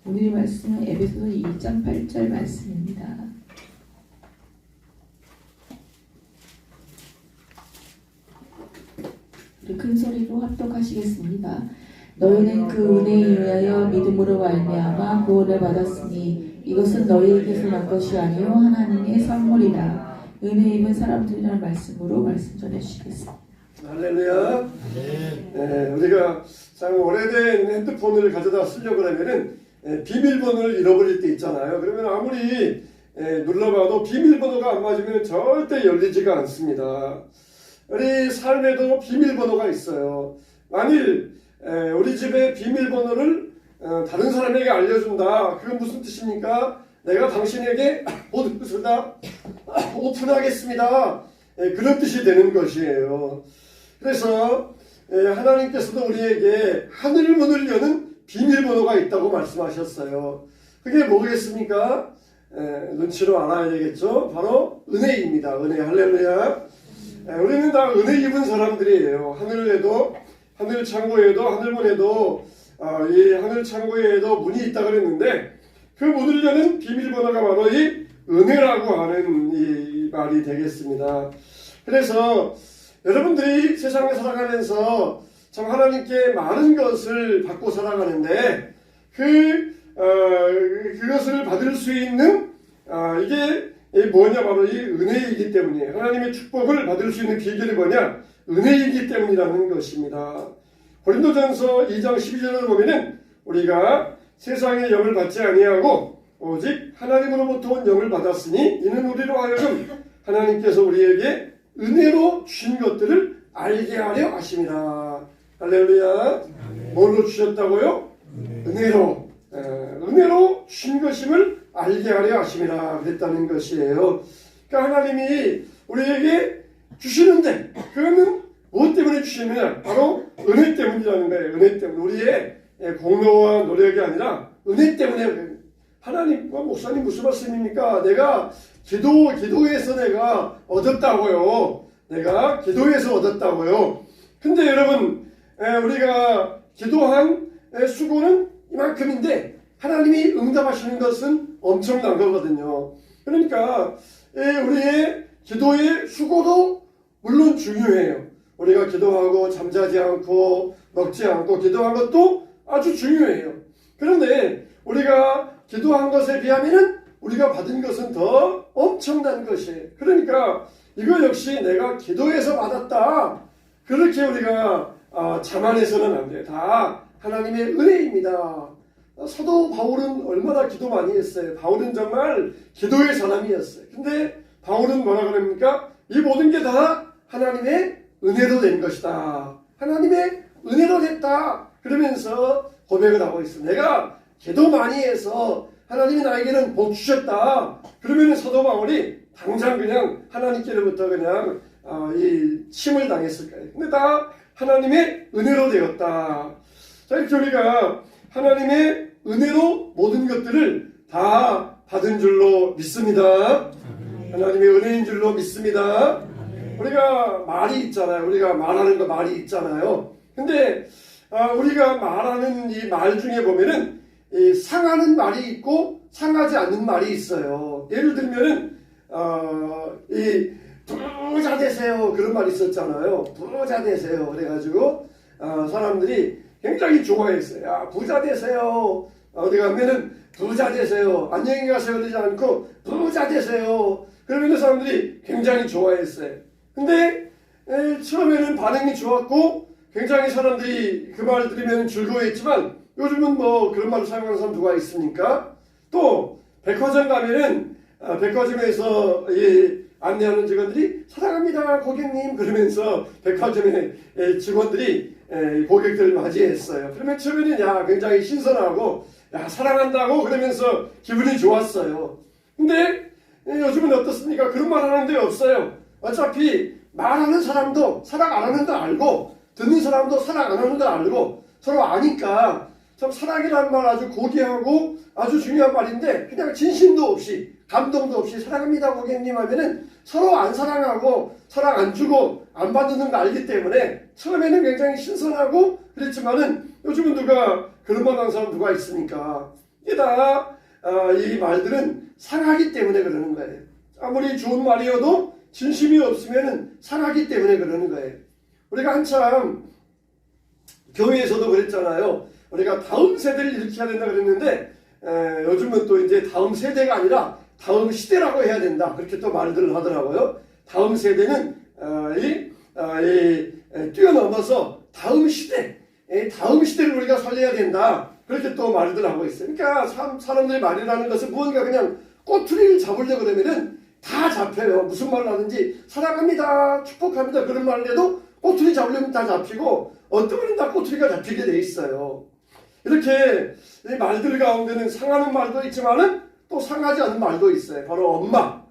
오늘 말씀은 에베소서 2장 8절 말씀입니다. 우리 큰 소리로 합독하시겠습니다. 너희는 그 은혜에 의하여 믿음으로 말미암아 구원을 받았으니 이것은 너희에게서 난 것이 아니요 하나님의 선물이라. 은혜 입은 사람들이라는 말씀으로 말씀 전해주시겠습니다. 할렐루야. 네, 우리가 참 오래된 핸드폰을 가져다 쓰려고 하면은 비밀번호를 잃어버릴 때 있잖아요. 그러면 아무리 눌러봐도 비밀번호가 안 맞으면 절대 열리지가 않습니다. 우리 삶에도 비밀번호가 있어요. 만일 우리 집의 비밀번호를 다른 사람에게 알려준다. 그건 무슨 뜻입니까? 내가 당신에게 모든 것을 다 오픈하겠습니다. 그런 뜻이 되는 것이에요. 그래서 하나님께서도 우리에게 하늘 문을 여는 비밀번호가 있다고 말씀하셨어요. 그게 뭐겠습니까? 눈치로 알아야 되겠죠. 바로 은혜입니다. 은혜. 할렐루야. 우리는 다 은혜 입은 사람들이에요. 하늘에도, 하늘 창고에도, 하늘문에도, 이 하늘 창고에도 문이 있다 그랬는데 그 문을 여는 비밀번호가 바로 이 은혜라고 하는 이 말이 되겠습니다. 그래서 여러분들이 세상에 살아가면서 참 하나님께 많은 것을 받고 살아가는데 그것을 받을 수 있는 이게 뭐냐, 바로 이 은혜이기 때문에, 하나님의 축복을 받을 수 있는 비결이 뭐냐, 은혜이기 때문이라는 것입니다. 고린도전서 2장 12절을 보면은 우리가 세상의 영을 받지 아니하고 오직 하나님으로부터 온 영을 받았으니 이는 우리로 하여금 하나님께서 우리에게 은혜로 주신 것들을 알게 하려 하심이라. 할렐루야. 뭘로 주셨다고요? 은혜로. 은혜로 주신 것임을 알게 하려 하심이라 그랬다는 것이에요. 그러니까 하나님이 우리에게 주시는데 그거는 무엇 때문에 주시느냐? 바로 은혜 때문이라는 거예요. 은혜 때문에. 우리의 공로와 노력이 아니라 은혜 때문에. 하나님, 목사님 무슨 말씀입니까? 내가 기도에서 내가 얻었다고요. 내가 기도에서 얻었다고요. 근데 여러분, 우리가 기도한 수고는 이만큼인데 하나님이 응답하시는 것은 엄청난 거거든요. 그러니까 우리의 기도의 수고도 물론 중요해요. 우리가 기도하고 잠자지 않고 먹지 않고 기도한 것도 아주 중요해요. 그런데 우리가 기도한 것에 비하면 우리가 받은 것은 더 엄청난 것이에요. 그러니까 이거 역시 내가 기도해서 받았다. 그렇게 우리가 자만해서는 안 돼요. 다 하나님의 은혜입니다. 사도 바울은 얼마나 기도 많이 했어요. 바울은 정말 기도의 사람이었어요. 근데 바울은 뭐라 그럽니까? 이 모든 게 다 하나님의 은혜로 된 것이다. 하나님의 은혜로 됐다. 그러면서 고백을 하고 있어요. 내가 기도 많이 해서 하나님이 나에게는 복 주셨다. 그러면 사도 바울이 당장 그냥 하나님께로부터 그냥 이 침을 당했을 거예요. 근데 다 하나님의 은혜로 되었다. 자, 이렇게 우리가 하나님의 은혜로 모든 것들을 다 받은 줄로 믿습니다. 하나님의 은혜인 줄로 믿습니다. 우리가 말이 있잖아요. 우리가 말하는 거 말이 있잖아요. 근데 우리가 말하는 이 말 중에 보면은 이 상하는 말이 있고 상하지 않는 말이 있어요. 예를 들면은 이 부자 되세요 그런 말이 있었잖아요. 부자 되세요. 그래가지고 사람들이 굉장히 좋아했어요. 야, 부자 되세요. 어디 가면은 부자 되세요. 안녕히 가세요 그러지 않고 부자 되세요. 그러면 사람들이 굉장히 좋아했어요. 근데 처음에는 반응이 좋았고 굉장히 사람들이 그 말을 들으면 즐거워했지만 요즘은 뭐 그런 말을 사용하는 사람 누가 있습니까? 또 백화점 가면은 백화점에서 안내하는 직원들이 사랑합니다 고객님 그러면서 백화점의 직원들이 고객들을 맞이했어요. 그러면 처음에는 굉장히 신선하고 사랑한다고 그러면서 기분이 좋았어요. 근데 요즘은 어떻습니까? 그런 말 하는 데 없어요. 어차피 말하는 사람도 사랑 안 하는 거 알고 듣는 사람도 사랑 안 하는 거 알고 서로 아니까 참 사랑이라는 말 아주 고귀하고 아주 중요한 말인데 그냥 진심도 없이 감동도 없이 사랑합니다 고객님 하면은 서로 안 사랑하고 사랑 안 주고 안 받는 거 알기 때문에 처음에는 굉장히 신선하고 그랬지만은 요즘은 누가 그런 말 하는 사람 누가 있습니까? 이게 다 이 말들은 상하기 때문에 그러는 거예요. 아무리 좋은 말이어도 진심이 없으면 상하기 때문에 그러는 거예요. 우리가 한참 교회에서도 그랬잖아요. 우리가 다음 세대를 일으켜야 된다 그랬는데 요즘은 또 이제 다음 세대가 아니라 다음 시대라고 해야 된다. 그렇게 또 말들을 하더라고요. 다음 세대는 뛰어넘어서 다음 시대를 우리가 살려야 된다. 그렇게 또 말들 하고 있어요. 그러니까 사람들이 말이라는 것은 무언가 그냥 꼬투리를 잡으려고 그러면은 다 잡혀요. 무슨 말을 하든지 사랑합니다, 축복합니다 그런 말을 해도 꼬투리 잡으려면 다 잡히고 어떤 분은 다 꼬투리가 잡히게 돼 있어요. 이렇게 이 말들 가운데는 상하는 말도 있지만은 또 상하지 않는 말도 있어요. 바로 엄마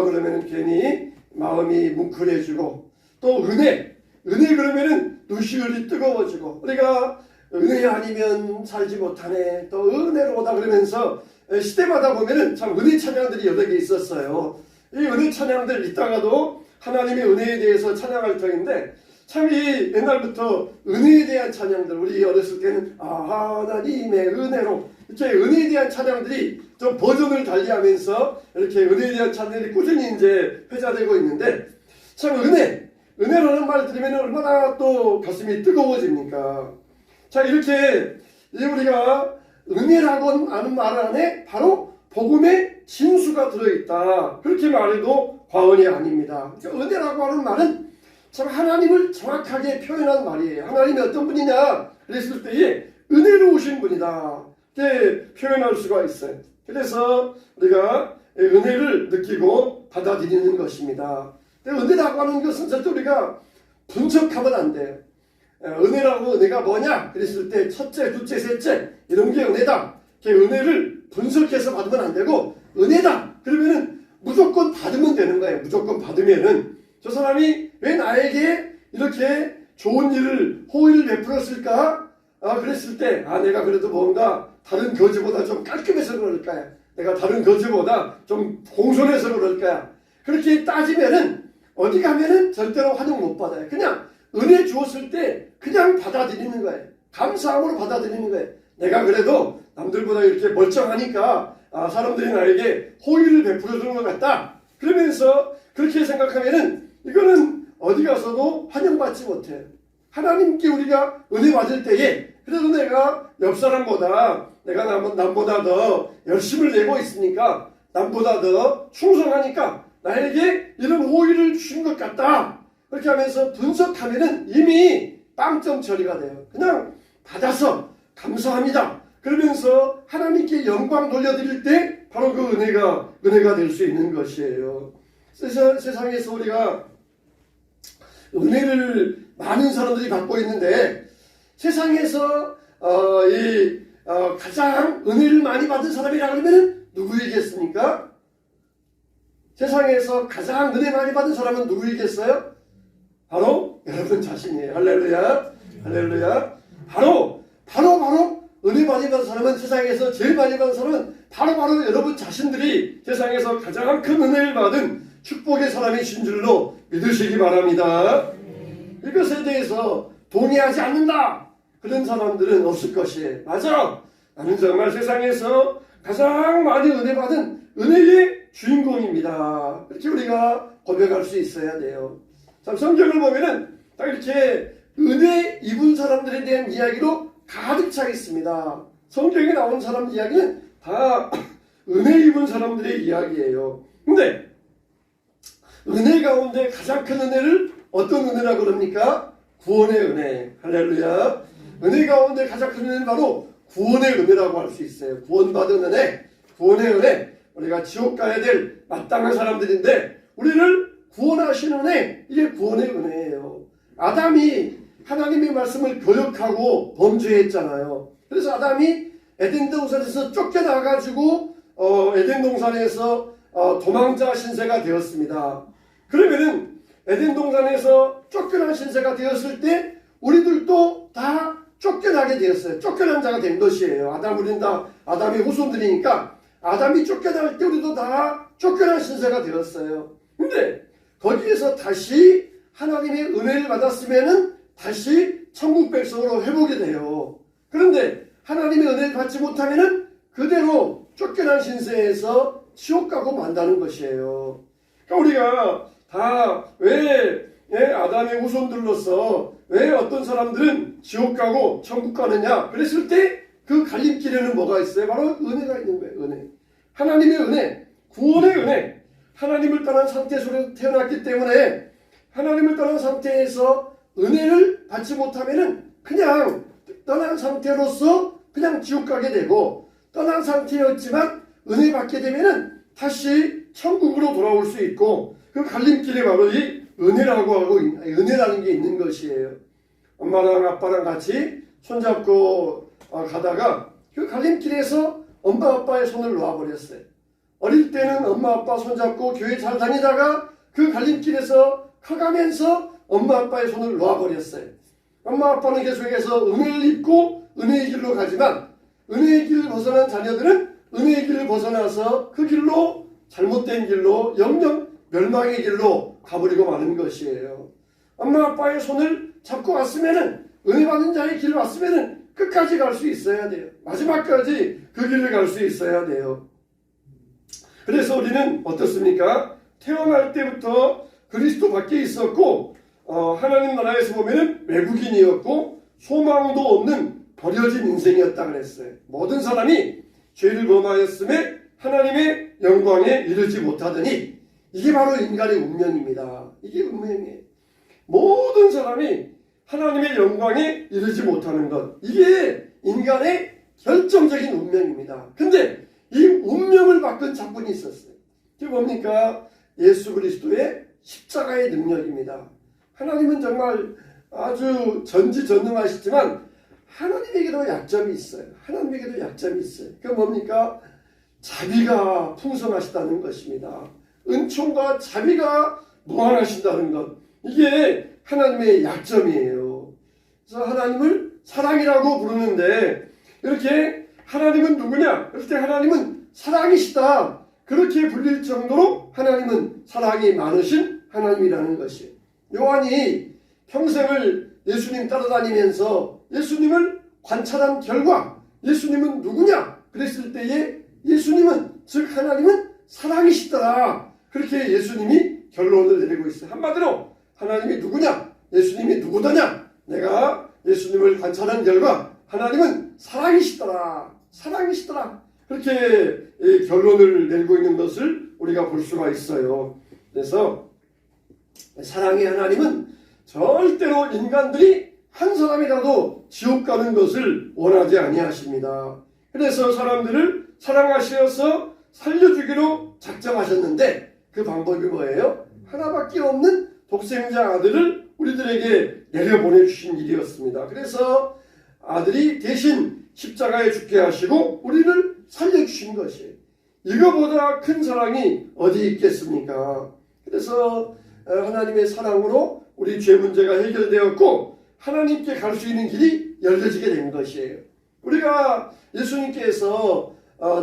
그러면은 괜히 마음이 뭉클해지고, 또 은혜 그러면은 눈시울이 뜨거워지고, 우리가 은혜 아니면 살지 못하네, 또 은혜로다 그러면서 시대마다 보면은 참 은혜 찬양들이 여러 개 있었어요. 이 은혜 찬양들 이따가도 하나님의 은혜에 대해서 찬양할 터인데, 참 이 옛날부터 은혜에 대한 찬양들, 우리 어렸을 때는 하나님의 은혜로 이렇게 은혜에 대한 찬양들이 좀 버전을 달리하면서 이렇게 은혜에 대한 찬양들이 꾸준히 이제 회자되고 있는데, 참 은혜라는 말 들으면 얼마나 또 가슴이 뜨거워집니까? 자, 이렇게 우리가 은혜라고 하는 말 안에 바로 복음의 진수가 들어있다. 그렇게 말해도 과언이 아닙니다. 그러니까 은혜라고 하는 말은 참 하나님을 정확하게 표현한 말이에요. 하나님이 어떤 분이냐 그랬을 때에 은혜로우신 분이다. 이렇게 표현할 수가 있어요. 그래서 우리가 은혜를 느끼고 받아들이는 것입니다. 은혜라고 하는 것은 절대 우리가 분석하면 안 돼요. 은혜가 뭐냐 그랬을 때 첫째, 둘째, 셋째 이런 게 은혜다. 은혜를 분석해서 받으면 안 되고, 은혜다 그러면은 무조건 받으면 되는 거예요. 무조건 받으면은 저 사람이 왜 나에게 이렇게 좋은 일을 호의를 베풀었을까? 그랬을 때 내가 그래도 뭔가 다른 거지보다 좀 깔끔해서 그럴까요? 내가 다른 거지보다 좀 공손해서 그럴까요? 그렇게 따지면은 어디 가면은 절대로 환영 못 받아요. 그냥 은혜 주었을 때 그냥 받아들이는 거예요. 감사함으로 받아들이는 거예요. 내가 그래도 남들보다 이렇게 멀쩡하니까 사람들이 나에게 호의를 베풀어 주는 것 같다. 그러면서 그렇게 생각하면은 이거는 어디 가서도 환영받지 못해요. 하나님께 우리가 은혜 받을 때에 그래도 내가 옆 사람보다 내가 남보다 더 열심을 내고 있으니까, 남보다 더 충성하니까 나에게 이런 호의를 주신 것 같다. 그렇게 하면서 분석하면은 이미 빵점 처리가 돼요. 그냥 받아서 감사합니다 그러면서 하나님께 영광 돌려드릴 때 바로 그 은혜가 될 수 있는 것이에요. 세상에서 우리가 은혜를 많은 사람들이 받고 있는데, 세상에서 가장 은혜를 많이 받은 사람이라 그러면 누구이겠습니까? 세상에서 가장 은혜 많이 받은 사람은 누구이겠어요? 바로 여러분 자신이에요. 할렐루야, 할렐루야. 바로 은혜 많이 받은 사람은, 세상에서 제일 많이 받은 사람은 바로 여러분 자신들이 세상에서 가장 큰 은혜를 받은 축복의 사람이신 줄로 믿으시기 바랍니다. 이것에 대해서 동의하지 않는다 그런 사람들은 없을 것이에요. 맞아, 나는 정말 세상에서 가장 많이 은혜 받은 은혜의 주인공입니다. 이렇게 우리가 고백할 수 있어야 돼요. 참, 성경을 보면은 딱 이렇게 은혜 입은 사람들에 대한 이야기로 가득 차 있습니다. 성경에 나온 사람 이야기는 다 은혜 입은 사람들의 이야기예요. 근데 은혜 가운데 가장 큰 은혜를 어떤 은혜라고 그럽니까? 구원의 은혜. 할렐루야. 은혜 가운데 가장 큰 은혜는 바로 구원의 은혜라고 할 수 있어요. 구원받은 은혜, 구원의 은혜. 우리가 지옥 가야 될 마땅한 사람들인데 우리를 구원하시는 은혜, 이게 구원의 은혜예요. 아담이 하나님의 말씀을 거역하고 범죄했잖아요. 그래서 아담이 에덴 동산에서 쫓겨나가지고 에덴 동산에서 도망자 신세가 되었습니다. 그러면은 에덴 동산에서 쫓겨난 신세가 되었을 때 우리들도 다 쫓겨나게 되었어요. 쫓겨난 자가 된 것이에요. 우리는 다 아담의 후손들이니까 아담이 쫓겨날 때 우리도 다 쫓겨난 신세가 되었어요. 근데 거기에서 다시 하나님의 은혜를 받았으면은 다시 천국 백성으로 회복이 돼요. 그런데 하나님의 은혜를 받지 못하면은 그대로 쫓겨난 신세에서 지옥 가고 만다는 것이에요. 그러니까 우리가 다 왜 아담의 후손들로서 왜 어떤 사람들은 지옥 가고 천국 가느냐 그랬을 때 그 갈림길에는 뭐가 있어요? 바로 은혜가 있는 거예요. 은혜. 하나님의 은혜, 구원의 은혜. 하나님을 떠난 상태에서 태어났기 때문에 하나님을 떠난 상태에서 은혜를 받지 못하면은 그냥 떠난 상태로서 그냥 지옥 가게 되고, 떠난 상태였지만 은혜 받게 되면은 다시 천국으로 돌아올 수 있고, 그 갈림길에 바로 이 은혜라는 게 있는 것이에요. 엄마랑 아빠랑 같이 손잡고 가다가 그 갈림길에서 엄마 아빠의 손을 놓아버렸어요. 어릴 때는 엄마 아빠 손잡고 교회 잘 다니다가 그 갈림길에서 커가면서 엄마 아빠의 손을 놓아버렸어요. 엄마 아빠는 계속해서 은혜를 입고 은혜의 길로 가지만, 은혜의 길을 벗어난 자녀들은 은혜의 길을 벗어나서 그 길로, 잘못된 길로, 영영 멸망의 길로 가버리고 마는 것이에요. 엄마 아빠의 손을 잡고 왔으면은, 은혜 받는 자의 길을 왔으면은 끝까지 갈 수 있어야 돼요. 마지막까지 그 길을 갈 수 있어야 돼요. 그래서 우리는 어떻습니까? 태어날 때부터 그리스도 밖에 있었고, 하나님 나라에서 보면은 외국인이었고, 소망도 없는 버려진 인생이었다 그랬어요. 모든 사람이 죄를 범하였음에 하나님의 영광에 이르지 못하더니, 이게 바로 인간의 운명입니다. 이게 운명이에요. 모든 사람이 하나님의 영광에 이르지 못하는 것, 이게 인간의 결정적인 운명입니다. 근데 이 운명을 바꾼 작품이 있었어요. 그게 뭡니까? 예수 그리스도의 십자가의 능력입니다. 하나님은 정말 아주 전지전능하시지만 하나님에게도 약점이 있어요. 하나님에게도 약점이 있어요. 그게 뭡니까? 자비가 풍성하시다는 것입니다. 은총과 자비가 무한하신다는 것, 이게 하나님의 약점이에요. 그래서 하나님을 사랑이라고 부르는데, 이렇게 하나님은 누구냐? 그럴 때 하나님은 사랑이시다, 그렇게 불릴 정도로 하나님은 사랑이 많으신 하나님이라는 것이에요. 요한이 평생을 예수님 따라다니면서 예수님을 관찰한 결과, 예수님은 누구냐? 그랬을 때에 예수님은, 즉 하나님은 사랑이시더라, 그렇게 예수님이 결론을 내리고 있어요. 한마디로 하나님이 누구냐? 예수님이 누구더냐? 내가 예수님을 관찰한 결과 하나님은 사랑이시더라, 사랑이시더라, 그렇게 결론을 내리고 있는 것을 우리가 볼 수가 있어요. 그래서 사랑의 하나님은 절대로 인간들이 한 사람이라도 지옥 가는 것을 원하지 아니하십니다. 그래서 사람들을 사랑하시어서 살려주기로 작정하셨는데, 그 방법이 뭐예요? 하나밖에 없는 독생자 아들을 우리들에게 내려보내주신 일이었습니다. 그래서 아들이 대신 십자가에 죽게 하시고 우리를 살려주신 것이에요. 이거보다 큰 사랑이 어디 있겠습니까? 그래서 하나님의 사랑으로 우리 죄 문제가 해결되었고, 하나님께 갈 수 있는 길이 열려지게 된 것이에요. 우리가 예수님께서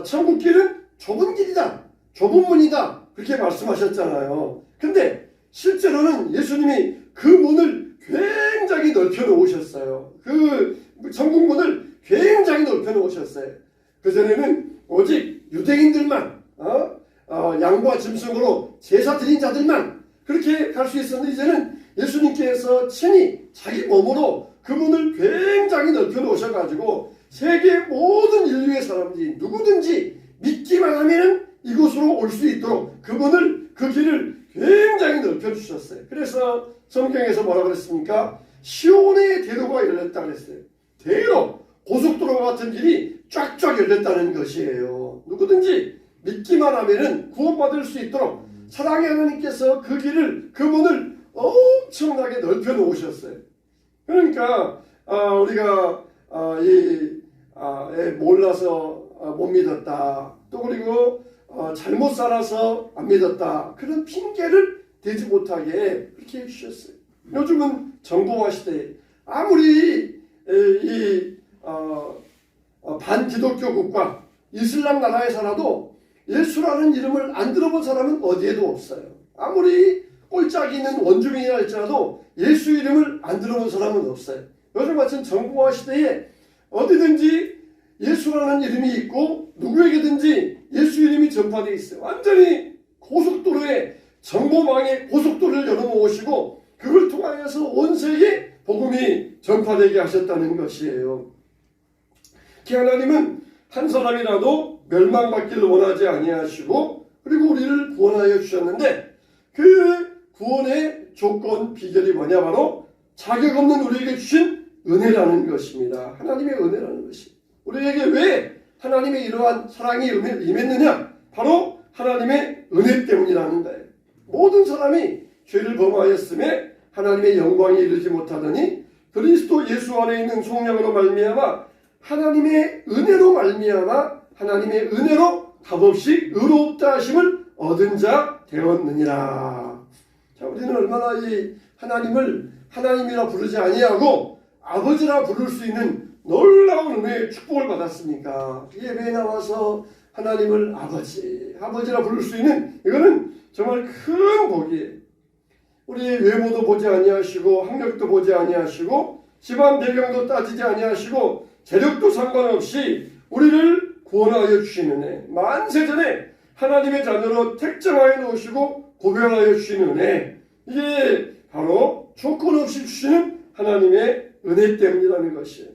천국 길은 좁은 길이다, 좁은 문이다, 그렇게 말씀하셨잖아요. 근데 실제로는 예수님이 그 문을 굉장히 넓혀 놓으셨어요. 그 천국 문을 굉장히 넓혀 놓으셨어요. 그전에는 오직 유대인들만, 양과 짐승으로 제사 드린 자들만 그렇게 갈 수 있었는데, 이제는 예수님께서 친히 자기 몸으로 그 문을 굉장히 넓혀 놓으셔가지고 세계 모든 인류의 사람들이 누구든지 믿기만 하면 이곳으로 올 수 있도록 그 길을 굉장히 넓혀 주셨어요. 그래서 성경에서 뭐라 그랬습니까? 시온의 대로가 열렸다 그랬어요. 대로, 고속도로와 같은 길이 쫙쫙 열렸다는 것이에요. 누구든지 믿기만 하면은 구원받을 수 있도록 사랑의 하나님께서 그 길을, 그 문을 엄청나게 넓혀 놓으셨어요. 그러니까 우리가 몰라서 못 믿었다, 또 그리고 잘못 살아서 안 믿었다, 그런 핑계를 대지 못하게 그렇게 해주셨어요. 요즘은 정보화 시대에 아무리 반기독교 국가 이슬람 나라에 살아도 예수라는 이름을 안 들어본 사람은 어디에도 없어요. 아무리 꼴짝이 있는 원주민이라 할지라도 예수 이름을 안 들어본 사람은 없어요. 요즘 같은 정보화 시대에 어디든지 예수라는 이름이 있고 누구에게든지 예수 이름이 전파되어 있어요. 완전히 고속도로에 정보망의 고속도로를 열어놓으시고 그걸 통하여서 온 세계에 복음이 전파되게 하셨다는 것이에요. 하나님은 한 사람이라도 멸망받기를 원하지 아니하시고 그리고 우리를 구원하여 주셨는데 그 구원의 조건 비결이 뭐냐? 바로 자격 없는 우리에게 주신 은혜라는 것입니다. 하나님의 은혜라는 것이. 우리에게 왜 하나님의 이러한 사랑이 임했느냐? 바로 하나님의 은혜 때문이라는 거예요. 모든 사람이 죄를 범하였음에 하나님의 영광에 이르지 못하더니 그리스도 예수 안에 있는 속량으로 말미암아 하나님의 은혜로 말미암아 하나님의 은혜로 값없이 의롭다 하심을 얻은 자 되었느니라. 자, 우리는 얼마나 이 하나님을 하나님이라 부르지 아니하고 아버지라 부를 수 있는 놀라운 은혜의 축복을 받았습니까? 예배에 나와서 하나님을 아버지라 부를 수 있는 이거는 정말 큰 복이에요. 우리의 외모도 보지 아니하시고 학력도 보지 아니하시고 집안 배경도 따지지 아니하시고 재력도 상관없이 우리를 구원하여 주시는 은혜, 만세전에 하나님의 자녀로 택정하여 놓으시고 고별하여 주시는 은혜, 이게 바로 조건 없이 주시는 하나님의 은혜 때문이라는 것이에요.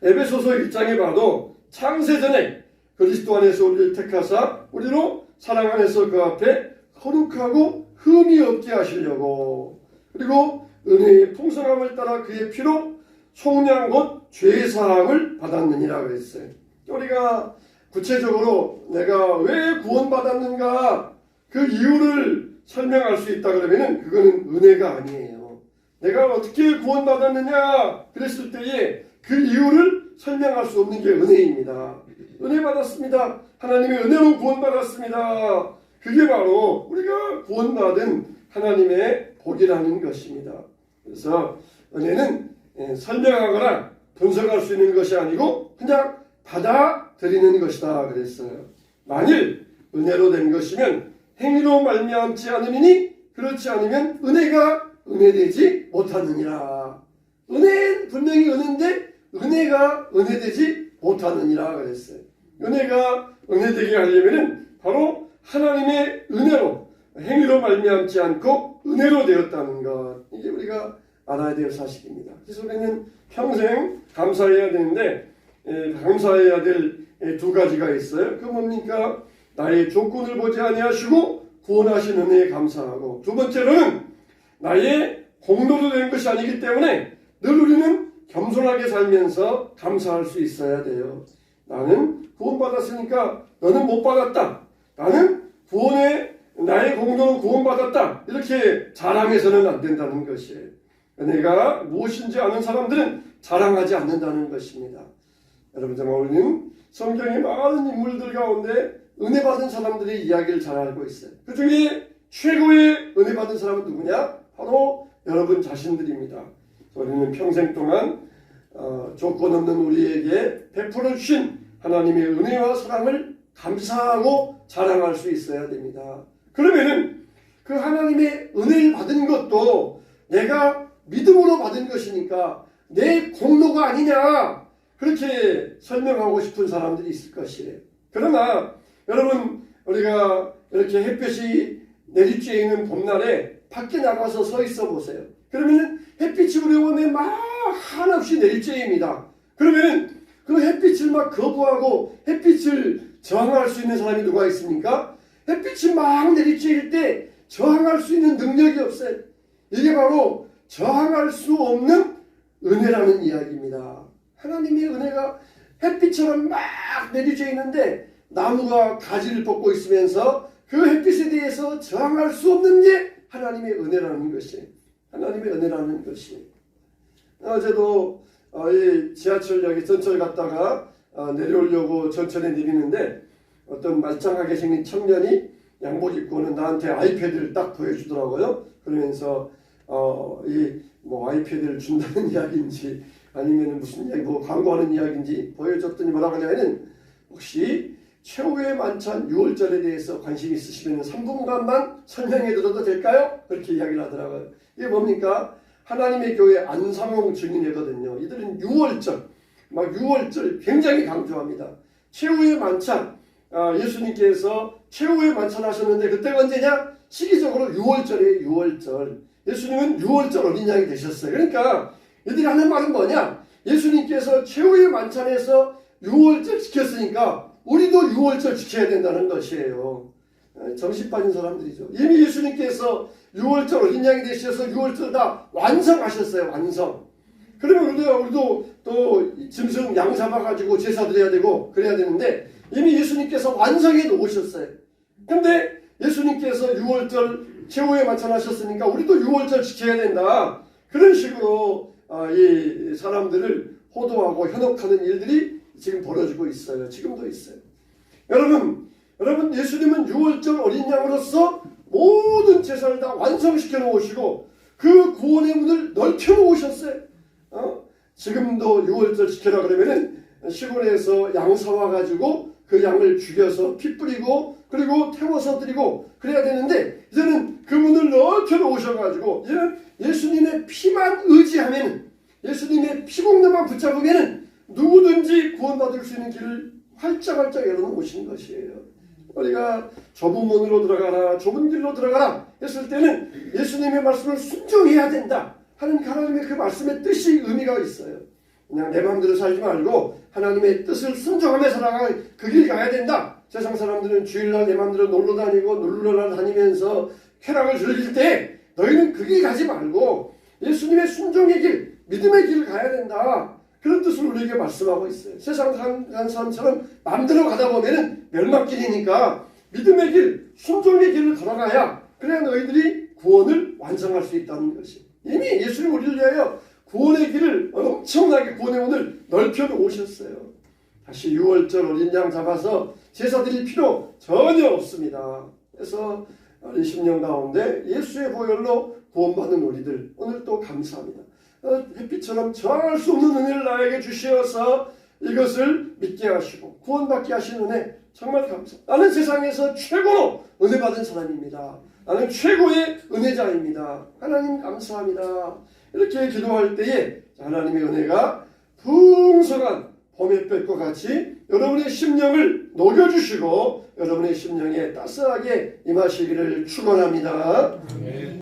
에베소서 1장에 봐도 창세전에 그리스도 안에서 우리를 택하사 우리로 사랑 안에서 그 앞에 거룩하고 흠이 없게 하시려고 그리고 은혜의 풍성함을 따라 그의 피로 속량 곧 죄사함을 받았느니라 그랬어요. 우리가 구체적으로 내가 왜 구원받았는가 그 이유를 설명할 수 있다 그러면은 그거는 은혜가 아니에요. 내가 어떻게 구원받았느냐 그랬을 때에 그 이유를 설명할 수 없는 게 은혜입니다. 은혜 받았습니다. 하나님의 은혜로 구원받았습니다. 그게 바로 우리가 구원받은 하나님의 복이라는 것입니다. 그래서 은혜는 설명하거나 분석할 수 있는 것이 아니고 그냥 받아들이는 것이다 그랬어요. 만일 은혜로 된 것이면 행위로 말미암지 않으니 그렇지 않으면 은혜가 은혜되지 못하느니라. 은혜는 분명히 은혜인데 은혜가 은혜되지 못하느니라 그랬어요. 은혜가 은혜되게 하려면 바로 하나님의 은혜로 행위로 말미암지 않고 은혜로 되었다는 것, 이게 우리가 알아야 될 사실입니다. 그래서 우리는 평생 감사해야 되는데 감사해야 될 두 가지가 있어요. 그 뭡니까? 나의 조건을 보지 아니하시고 구원하신 은혜에 감사하고, 두 번째로는 나의 공로도 된 것이 아니기 때문에 늘 우리는 겸손하게 살면서 감사할 수 있어야 돼요. 나는 구원받았으니까 너는 못 받았다. 나는 나의 공로로 구원받았다. 이렇게 자랑해서는 안 된다는 것이에요. 은혜가 무엇인지 아는 사람들은 자랑하지 않는다는 것입니다. 여러분, 정말 우리는 성경의 많은 인물들 가운데 은혜 받은 사람들의 이야기를 잘 알고 있어요. 그 중에 최고의 은혜 받은 사람은 누구냐? 바로 여러분 자신들입니다. 우리는 평생 동안 조건 없는 우리에게 베풀어 주신 하나님의 은혜와 사랑을 감사하고 자랑할 수 있어야 됩니다. 그러면은 그 하나님의 은혜를 받은 것도 내가 믿음으로 받은 것이니까 내 공로가 아니냐, 그렇게 설명하고 싶은 사람들이 있을 것이에요. 그러나 여러분, 우리가 이렇게 햇볕이 내리쬐 있는 봄날에 밖에 나가서 서 있어 보세요. 그러면 햇빛이 우리 몸에 막 한없이 내리쬐입니다. 그러면 그 햇빛을 막 거부하고 햇빛을 저항할 수 있는 사람이 누가 있습니까? 햇빛이 막 내리쬐일 때 저항할 수 있는 능력이 없어요. 이게 바로 저항할 수 없는 은혜라는 이야기입니다. 하나님의 은혜가 햇빛처럼 막 내리쬐 있는데 나무가 가지를 뻗고 있으면서 그 햇빛에 대해서 저항할 수 없는 게 하나님의 은혜라는 것이에요. 하나님의 은혜라는 것이에요. 어제도 이 지하철역에 전철 갔다가 내려오려고 전철에 내리는데 어떤 말짱하게 생긴 청년이 양복 입고는 나한테 아이패드를 딱 보여주더라고요. 그러면서 아이패드를 준다는 이야기인지 아니면 무슨 이야기, 광고하는 이야기인지 보여줬더니 뭐라고 하냐면, 혹시 최후의 만찬 6월절에 대해서 관심 있으시면 3분간만 설명해 드려도 될까요? 그렇게 이야기를 하더라고요. 이게 뭡니까? 하나님의 교회 안상홍 증인회거든요. 이들은 6월절, 막 6월절 굉장히 강조합니다. 최후의 만찬, 예수님께서 최후의 만찬 하셨는데 그때가 언제냐? 시기적으로 6월절이에요. 6월절. 예수님은 6월절 어린 양이 되셨어요. 그러니까 이들이 하는 말은 뭐냐? 예수님께서 최후의 만찬에서 6월절 지켰으니까 우리도 6월절 지켜야 된다는 것이에요. 정신 빠진 사람들이죠. 이미 예수님께서 6월절 어린 양이 되셔서 6월절 다 완성하셨어요. 완성. 그러면 우리도 또 짐승 양 잡아가지고 제사 드려야 되고 그래야 되는데 이미 예수님께서 완성해 놓으셨어요. 근데 예수님께서 6월절 최후의 만찬 하셨으니까 우리도 6월절 지켜야 된다. 그런 식으로 이 사람들을 호도하고 현혹하는 일들이 지금 벌어지고 있어요. 지금도 있어요. 여러분 예수님은 6월절 어린 양으로서 모든 제사를 다 완성시켜 놓으시고 그 구원의 문을 넓혀 놓으셨어요. 지금도 6월절 지켜라 그러면은 시골에서 양 사와가지고 그 양을 죽여서 피 뿌리고 그리고 태워서 드리고 그래야 되는데 이제는 그 문을 넓혀 놓으셔가지고 이제는 예수님의 피만 의지하면 예수님의 피공로만 붙잡으면 누구든지 구원받을 수 있는 길을 활짝활짝 열어놓으신 것이에요. 우리가 좁은 문으로 들어가라 좁은 길로 들어가라 했을 때는 예수님의 말씀을 순종해야 된다 하는 하나님의 그 말씀의 뜻이 의미가 있어요. 그냥 내 마음대로 살지 말고 하나님의 뜻을 순종하며 살아가 그 길 가야 된다. 세상 사람들은 주일날 내 마음대로 놀러 다니면서 쾌락을 즐길 때 너희는 그 길 가지 말고 예수님의 순종의 길, 믿음의 길을 가야 된다. 그런 뜻을 우리에게 말씀하고 있어요. 세상 간 사람처럼 마음대로 가다 보면은 멸망길이니까 믿음의 길, 순종의 길을 걸어가야 그래야 너희들이 구원을 완성할 수 있다는 것이. 이미 예수님 우리를 위하여 구원의 길을 엄청나게 구원의 문을 넓혀 놓으셨어요. 다시 6월절 어린 양 잡아서 제사 드릴 필요 전혀 없습니다. 그래서 우리 심령 가운데 예수의 보혈로 구원받은 우리들 오늘 또 감사합니다. 햇빛처럼 정할 수 없는 은혜를 나에게 주시어서 이것을 믿게 하시고 구원받게 하신 은혜 정말 감사합니다. 나는 세상에서 최고로 은혜 받은 사람입니다. 나는 최고의 은혜자입니다. 하나님 감사합니다. 이렇게 기도할 때에 하나님의 은혜가 풍성한 봄햇볕과 같이 여러분의 심령을 녹여주시고 여러분의 심령에 따스하게 임하시기를 축원합니다.